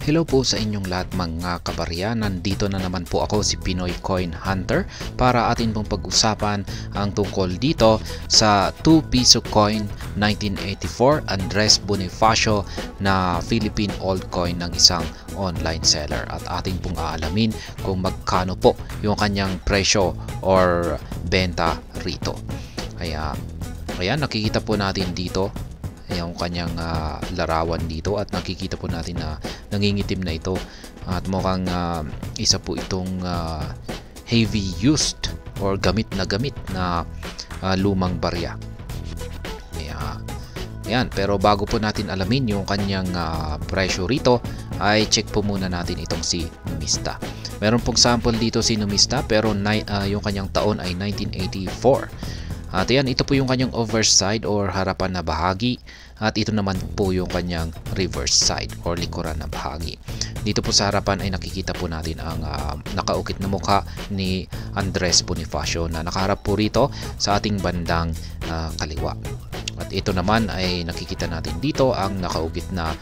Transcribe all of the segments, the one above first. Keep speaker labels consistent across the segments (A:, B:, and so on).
A: Hello po sa inyong lahat mga kabarya. Nandito na naman po ako, si Pinoy Coin Hunter, para atin pong pag-usapan ang tungkol dito sa 2 piso coin 1984 Andres Bonifacio na Philippine altcoin ng isang online seller. At atin pong aalamin kung magkano po yung kanyang presyo or benta rito. Kaya nakikita po natin dito yung kanyang larawan dito at nakikita po natin na nangingitim na ito at mukhang isa po itong heavy used or gamit na lumang barya. Ayan, pero bago po natin alamin yung kanyang presyo rito, ay check po muna natin itong si Numista. Meron pong sample dito si Numista pero yung kanyang taon ay 1984. At yan, ito po yung kanyang overside or harapan na bahagi. At ito naman po yung kanyang reverse side or likuran na bahagi. Dito po sa harapan ay nakikita po natin ang nakaukit na mukha ni Andres Bonifacio na nakaharap po rito sa ating bandang kaliwa. At ito naman ay nakikita natin dito ang nakaukit na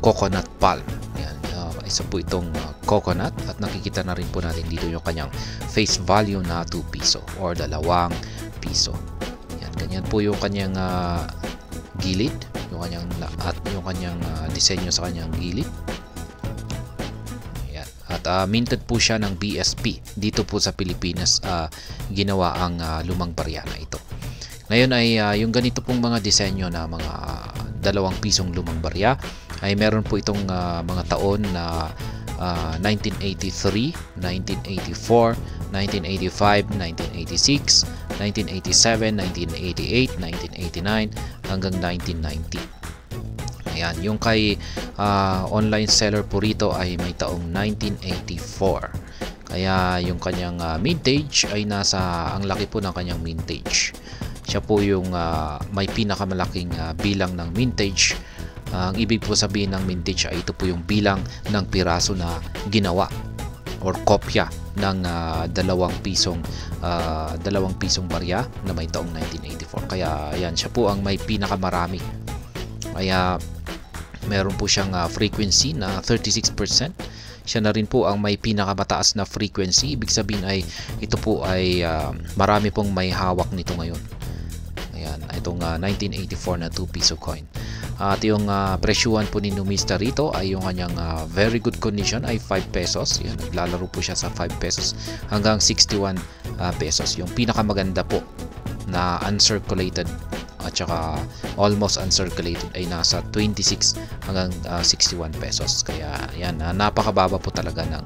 A: coconut palm. Yan, isa po itong coconut at nakikita na rin po natin dito yung kanyang face value na 2 piso or 2 piso. Yan, ganyan po yung kanyang gilid, yung kanyang disenyo sa kanyang gilid. Yan. At minted po siya ng BSP. Dito po sa Pilipinas ginawa ang lumang barya na ito. Ngayon ay yung ganito pong mga disenyo na mga 2 pisong lumang barya ay meron po itong mga taon na 1983, 1984, 1985, 1986, 1987, 1988, 1989 hanggang 1990. Ayan, yung kay online seller po rito ay may taong 1984. Kaya yung kanyang mintage ay ang laki po ng kanyang mintage. Siya po yung may pinakamalaking bilang ng mintage. Ang ibig po sabihin ng mintage ay ito po yung bilang ng piraso na ginawa or kopya ng 2 pisong barya na may taong 1984. Kaya yan, siya po ang may pinakamarami. Kaya meron po siyang frequency na 36%. Siya na rin po ang may pinakamataas na frequency. Ibig sabihin ay ito po ay marami pong may hawak nito ngayon. Ayan, itong 1984 na 2 piso coin. At yung presyuhan po ni Numista rito ay yung kanyang very good condition ay 5 pesos. Yan, naglalaro po siya sa 5 pesos hanggang 61 pesos. Yung pinakamaganda po na uncirculated at saka almost uncirculated ay nasa 26 hanggang 61 pesos. Kaya yan, napakababa po talaga ng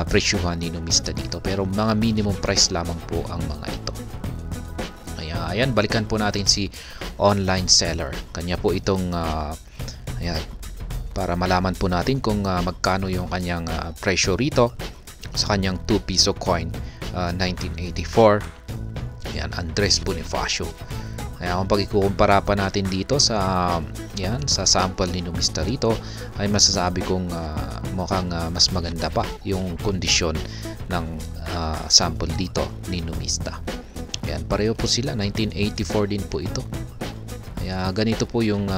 A: presyuhan ni Numista dito. Pero mga minimum price lamang po ang mga ito. Ayan, balikan po natin si online seller. Kanya po itong ayan, para malaman po natin kung magkano yung kanyang presyo rito sa kanyang 2 piso coin 1984. Ayan, Andres Bonifacio. Kaya kung pag-ikukumpara pa natin dito sa sample ni Numista rito ay masasabi kong mukhang mas maganda pa yung kondisyon ng sample dito ni Numista. Ayan, pareho po sila, 1984 din po ito. Kaya ganito po yung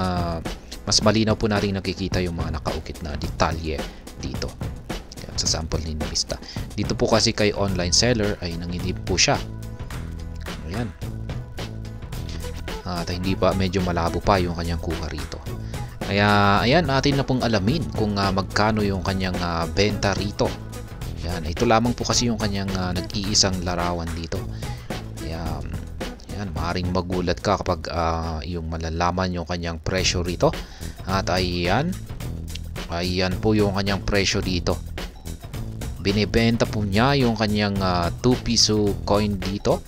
A: mas malinaw po natin nakikita yung mga nakaukit na detalye dito. Ayan, sa sample ni Numista. Dito po kasi kay online seller ay nanginip po siya. Ayan. At hindi pa, medyo malabo pa yung kanyang kuha rito. Kaya ayan, atin na pong alamin kung magkano yung kanyang benta rito. Ayan, ito lamang po kasi yung kanyang nag-iisang larawan dito. Ayan, maaaring magulat ka kapag yung malalaman yung kanyang presyo rito. At ayan po yung kanyang presyo dito. Binibenta po niya yung kanyang 2 piso coin dito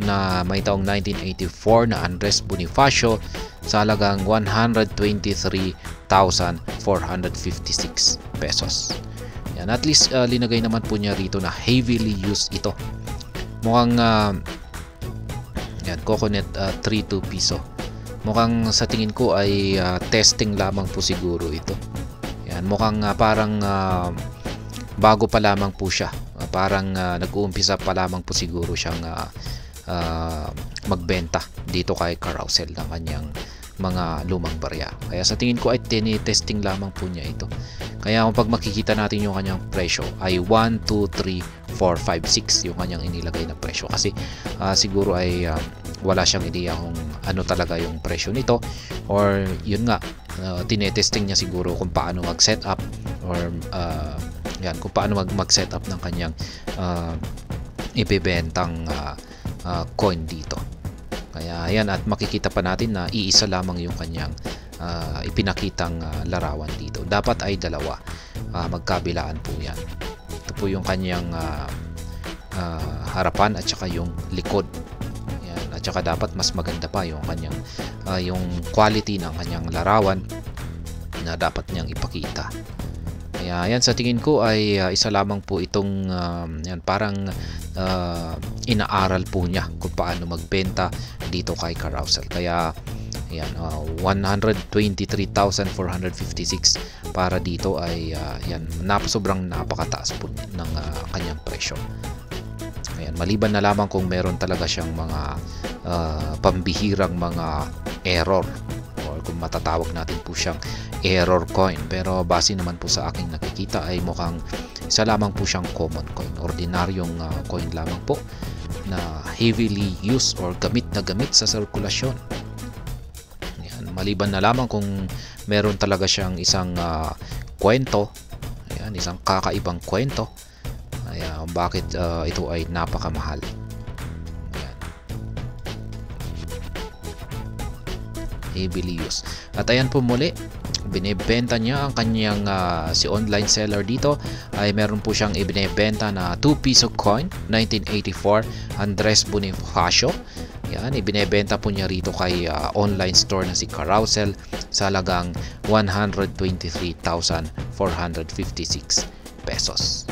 A: na may taong 1984 na Andres Bonifacio sa halagang 123,456 pesos. Yan, at least linagay naman po niya rito na heavily used ito. Mukhang yan, coconut 2 piso. Mukhang sa tingin ko ay testing lamang po siguro ito. Yan, mukhang parang bago pa lamang po siya. Parang nag-uumpisa pa lamang po siguro siyang magbenta dito kay carousel ng kanyang mga lumang barya. Kaya sa tingin ko ay tinitesting lamang po niya ito. Kaya kung pag makikita natin yung kanyang presyo ay 1, 2, 3, 4, 5, 6 yung kanyang inilagay na presyo. Kasi siguro ay wala siyang ideya kung ano talaga yung presyo nito, or yun nga, tinetesting niya siguro kung paano mag-set up, or yan, kung paano mag-set up ng kanyang ibebentang coin dito. Kaya yan, at makikita pa natin na iisa lamang yung kanyang ipinakitang larawan dito. Dapat ay dalawa, magkabilaan po yan. Ito po yung kanyang harapan at saka yung likod. Yan. At saka dapat mas maganda pa yung kanyang yung quality ng kanyang larawan na dapat niyang ipakita. Kaya yan, sa tingin ko ay isa lamang po itong yan, parang inaaral po niya kung paano magbenta dito kay Carousel. Kaya yan, 123,456 para dito ay yan, sobrang napakataas po ng kanyang presyo. Ayan, maliban na lamang kung meron talaga siyang mga pambihirang mga error, or kung matatawag natin po siyang error coin. Pero base naman po sa aking nakikita ay mukhang isa lamang po siyang common coin, ordinaryong coin lamang po na heavily used or gamit na gamit sa sirkulasyon. Ayan, maliban na lamang kung meron talaga siyang isang kwento, ayan, isang kakaibang kwento, ayan, bakit ito ay napakamahal. Ayan. Heavily used. At ayan po muli, binebenta niya ang kanyang si online seller dito ay meron po siyang ibinebenta na 2 piso coin 1984 Andres Bonifacio. Yan, ibinebenta po niya rito kay online store na si Carousel sa halagang 123,456 pesos.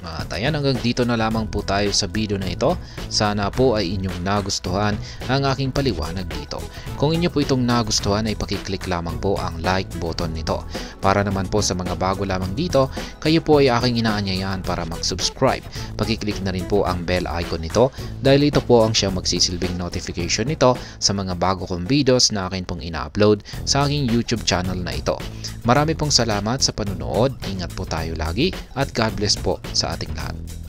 A: At ayan, hanggang dito na lamang po tayo sa video na ito. Sana po ay inyong nagustuhan ang aking paliwanag dito. Kung inyo po itong nagustuhan ay pakiclick lamang po ang like button nito. Para naman po sa mga bago lamang dito, kayo po ay aking inaanyayahan para mag-subscribe. Pakiclick na rin po ang bell icon nito dahil ito po ang siyang magsisilbing notification nito sa mga bago kong videos na akin pong ina-upload sa aking YouTube channel na ito. Marami pong salamat sa panunood. Ingat po tayo lagi at God bless po sa ating lahat.